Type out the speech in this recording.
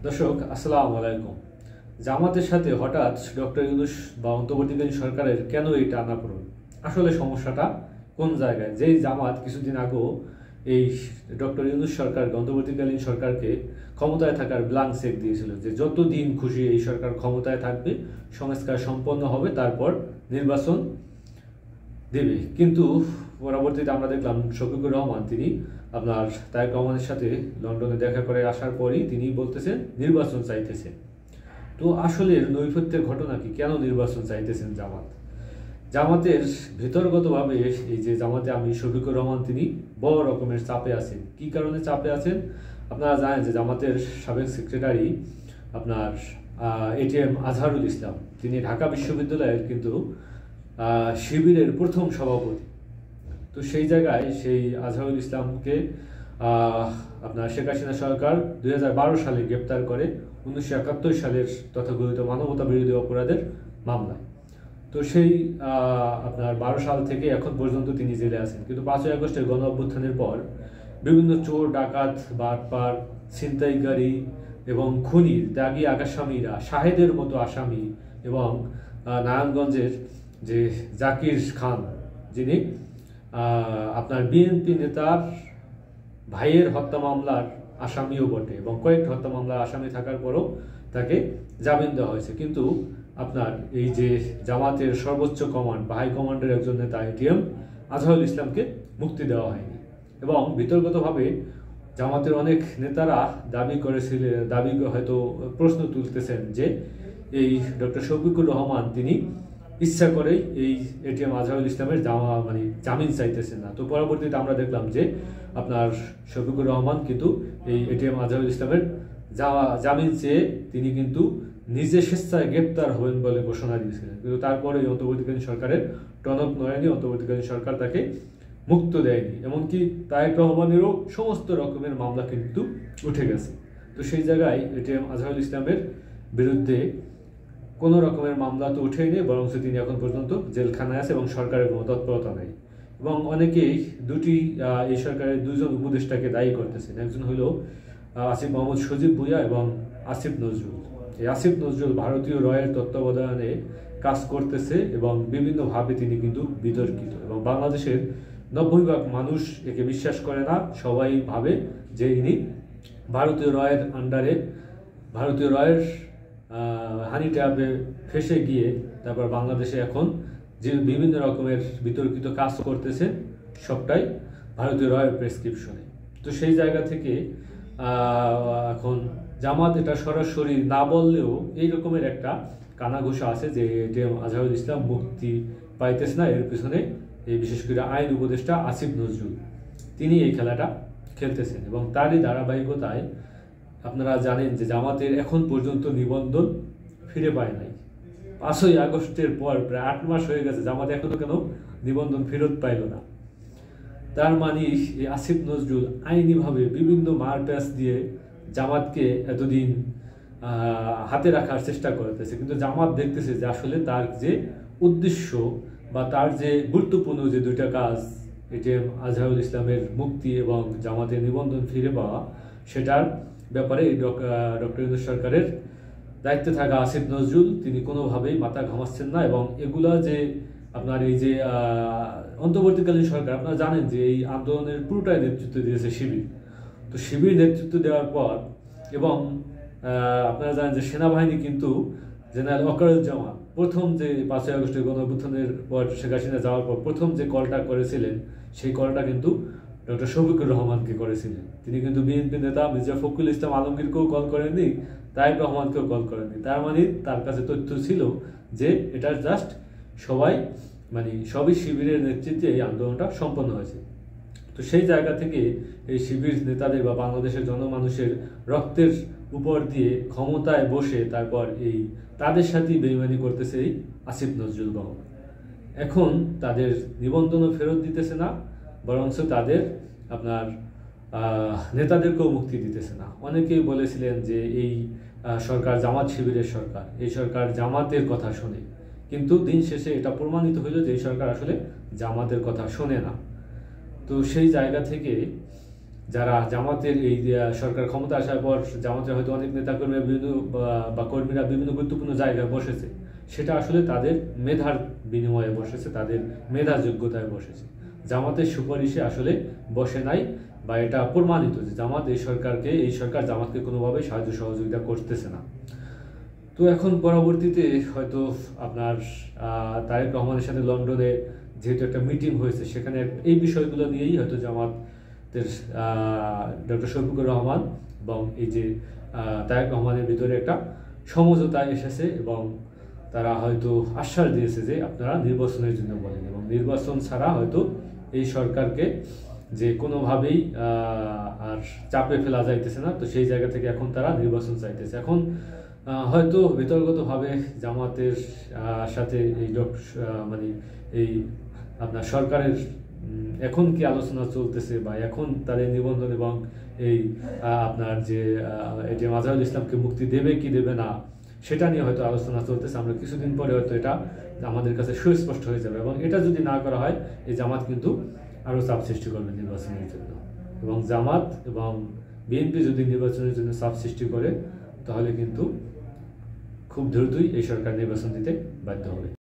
দর্শক আসসালামু আলাইকুম। জামাতের সাথে হঠাৎ ডক্টর ইউনূস বা অন্তর্বর্তীকালীন সরকারের কেন এই টানাপোড়েন? আসলে সমস্যাটা কোন জায়গায়? যেই জামাত কিছুদিন আগেও এই ডক্টর ইউনূস সরকার অন্তর্বর্তীকালীন সরকারকে ক্ষমতায় থাকার ব্ল্যাঙ্ক চেক দিয়েছিল যে যতদিন খুশি এই সরকার ক্ষমতায় থাকবে, সংস্কার সম্পন্ন হবে, তারপর নির্বাচন দেবে। কিন্তু পরবর্তীতে আমরা দেখলাম শফিকুর রহমান তিনি আপনার তারেক রহমানের সাথে লন্ডনে দেখা করে আসার পরই তিনি বলতেছেন নির্বাচন চাইতেছেন। তো আসলে নৈপথ্যের ঘটনা কি? কেন নির্বাচন চাইতেছেন জামাতের ভেতরগতভাবে এই যে জামাতে আমি শফিকুর রহমান তিনি বড় রকমের চাপে আছেন। কি কারণে চাপে আছেন? আপনারা জানেন যে জামাতের সাবেক সেক্রেটারি আপনার এটিএম আজহারুল ইসলাম তিনি ঢাকা বিশ্ববিদ্যালয়ের কিন্তু শিবিরের প্রথম সভাপতি। তো সেই জায়গায় সেই আজহারুল ইসলামকে আপনার শেখ হাসিনা সরকার 2012 সালে গ্রেপ্তার করে 1971 সালের তথাকথিত মানবতা বিরোধী অপরাধের মামলায়। তো সেই আপনার 12 সাল থেকে এখন পর্যন্ত তিনি জেলে আছেন। কিন্তু 5ই আগস্টের গণ অভ্যুত্থানের পর বিভিন্ন চোর, ডাকাত, বাটপার, ছিনতাইকারী এবং খুনির দাগি আসামিরা, শাহেদের মতো আসামি এবং নারায়ণগঞ্জের যে জাকির খান যিনি আপনার বিএনপি নেতার ভাইয়ের হত্যা মামলার আসামিও বটে এবং কয়েকটি হত্যা মামলার আসামি থাকার পরও তাকে জামিন দেওয়া হয়েছে। কিন্তু আপনার এই যে জামাতের সর্বোচ্চ কমান্ড বা হাই কমান্ডের একজন নেতা এটিএম আজহারুল ইসলামকে মুক্তি দেওয়া হয়নি। এবং বিতর্কতভাবে জামাতের অনেক নেতারা দাবি হয়তো প্রশ্ন তুলতেছেন যে এই ডক্টর শফিকুর রহমান তিনি ইচ্ছা করেই এই এটিএম আজহারুল ইসলামের জামিন চাইতেছেন না। তো পরবর্তীতে আমরা দেখলাম যে আপনার শফিকুর রহমান কিন্তু এই এটিএম আজহারুল ইসলামের জামিন চেয়ে তিনি কিন্তু নিজে স্বেচ্ছায় গ্রেপ্তার হবেন বলে ঘোষণা দিয়েছিলেন। কিন্তু তারপরে এই অন্তর্বর্তীকালীন সরকারের টনক নয়নি, অন্তর্বর্তীকালীন সরকার তাকে মুক্ত দেয়নি। এমনকি তারেক রহমানেরও সমস্ত রকমের মামলা কিন্তু উঠে গেছে। তো সেই জায়গায় এটিএম আজহারুল ইসলামের বিরুদ্ধে কোনো রকমের মামলা তো উঠেই বরং তিনি এখন পর্যন্ত জেলখানায় আছে এবং সরকারের কোনো তৎপরতা নেই। এবং অনেকেই এই সরকারের দুজন উপদেষ্টাকে দায়ী করতেছেন। একজন হলো আসিফ মোহাম্মদ সজীব ভুঁইয়া এবং আসিফ নজরুল। এই আসিফ নজরুল ভারতীয় রয়ের তত্ত্বাবধানে কাজ করতেছে এবং বিভিন্নভাবে তিনি কিন্তু বিতর্কিত এবং বাংলাদেশের 90% মানুষ একে বিশ্বাস করে না। সবাই ভাবে যে ইনি ভারতীয় রয়ের আন্ডারে, ভারতীয় রয়ের হানি ট্র্যাপে ফেসে গিয়ে তারপর বাংলাদেশে এখন যে বিভিন্ন রকমের বিতর্কিত কাজ করতেছে সবটাই ভারতীয় রয়ের প্রেসক্রিপশনে। তো সেই জায়গা থেকে এখন জামাত এটা সরাসরি না বললেও এই রকমের একটা কানাঘুষা আছে যে এটিএম আজহারুল ইসলাম মুক্তি পাইতেছে না। এর পিছনে এই বিশেষ করে আইন উপদেষ্টা আসিফ নজরুল তিনি এই খেলাটা খেলতেছেন এবং তারই ধারাবাহিকতায় আপনারা জানেন যে জামাতের এখন পর্যন্ত নিবন্ধন ফিরে পায় নাই। 5ই আগস্টের পর প্রায় 8 মাস হয়ে গেছে, জামাত এখনো কেন নিবন্ধন ফেরত পাইল না? তার মানে এই আসিফ নজরুল আইনিভাবে বিভিন্ন মারপ্যাচ দিয়ে জামাতকে এতদিন হাতে রাখার চেষ্টা করতেছে। কিন্তু জামাত দেখতেছে যে আসলে তার যে উদ্দেশ্য বা তার যে গুরুত্বপূর্ণ যে দুইটা কাজ এটিএম আজহারুল ইসলামের মুক্তি এবং জামাতের নিবন্ধন ফিরে পাওয়া, সেটার ব্যাপারে ডক্টর ইউনূস সরকারের দায়িত্বে থাকা আসিফ নজরুল তিনি কোনোভাবেই মাথা ঘামাচ্ছেন না। এবং এগুলা যে আপনার এই যে অন্তর্বর্তীকালীন সরকার, আপনারা জানেন যে এই আন্দোলনের পুরোটাই নেতৃত্ব দিয়েছে শিবির। তো শিবির নেতৃত্ব দেওয়ার পর এবং আপনারা জানেন যে সেনাবাহিনী কিন্তু জেনারেল ওয়াকারুজ্জামান প্রথম যে 5ই আগস্টের গণ অভ্যুত্থানের পর শেখ হাসিনা যাওয়ার পর প্রথম যে কলটা করেছিলেন সেই কলটা কিন্তু ডক্টর শফিকুর রহমানকে করেছিলেন। তিনি কিন্তু বিএনপি নেতা মির্জা ফখরুল ইসলাম আলমগীরকেও কল করেননি, তারেক রহমানকেও কল করেননি। তার মানে তার কাছে তথ্য ছিল যে এটা জাস্ট সবই শিবিরের নেতৃত্বে এই আন্দোলনটা সম্পন্ন হয়েছে। তো সেই জায়গা থেকে এই শিবির নেতাদের বা বাংলাদেশের জনমানুষের রক্তের উপর দিয়ে ক্ষমতায় বসে তারপর এই তাদের সাথেই বেইমানি করতেছে এই আসিফ নজরুল বাবু। এখন তাদের নিবন্ধনও ফেরত দিতেছে না, বরঞ্চ তাদের আপনার নেতাদেরকেও মুক্তি দিতেছে না। অনেকেই বলেছিলেন যে এই সরকার জামাত শিবিরের সরকার, এই সরকার জামাতের কথা শোনে। কিন্তু দিন শেষে এটা প্রমাণিত হইল যে এই সরকার আসলে জামাতের কথা শোনে না। তো সেই জায়গা থেকে যারা জামাতের এই সরকার ক্ষমতা আসার পর জামাতের হয়তো অনেক নেতাকর্মীরা বিভিন্ন বা কর্মীরা বিভিন্ন গুরুত্বপূর্ণ জায়গায় বসেছে, সেটা আসলে তাদের মেধার বিনিময়ে বসেছে, তাদের মেধা যোগ্যতায় বসেছে। জামাতের সুপারিশে আসলে বসে নাই, বা এটা প্রমাণিত যে জামাত এই সরকার জামাতকে কোনোভাবে সাহায্য সহযোগিতা করতেছে না। তো এখন পরবর্তীতে হয়তো আপনার তারেক রহমানের সাথে লন্ডনে যেহেতু একটা মিটিং হয়েছে, সেখানে এই বিষয়গুলো নিয়েই হয়তো জামাতের ডক্টর শফিকুর রহমান এবং এই যে তারেক রহমানের ভিতরে একটা সমঝোতা এসেছে, এবং তারা হয়তো আশ্বাস দিয়েছে যে আপনারা নির্বাচনের জন্য বলেন, এবং নির্বাচন ছাড়া হয়তো এই সরকারকে যে কোনোভাবেই আর চাপে ফেলা যাইতেছে না। তো সেই জায়গা থেকে এখন তারা নির্বাচন চাইতেছে। এখন হয়তো বিতর্কতভাবে জামাতের সাথে এই মানে এই আপনার সরকারের এখন কি আলোচনা চলতেছে, বা এখন তাদের নিবন্ধন এবং এই আপনার যে এই যে মাজারুল ইসলামকে মুক্তি দেবে কি দেবে না, সেটা নিয়ে হয়তো আলোচনা চলতেছে। আমরা কিছুদিন পরে হয়তো এটা আমাদের কাছে সুস্পষ্ট হয়ে যাবে, এবং এটা যদি না করা হয় এই জামাত কিন্তু আরও চাপ সৃষ্টি করবে নির্বাচনের জন্য। এবং জামাত এবং বিএনপি যদি নির্বাচনের জন্য চাপ সৃষ্টি করে, তাহলে কিন্তু খুব দ্রুতই এই সরকার নির্বাচন দিতে বাধ্য হবে।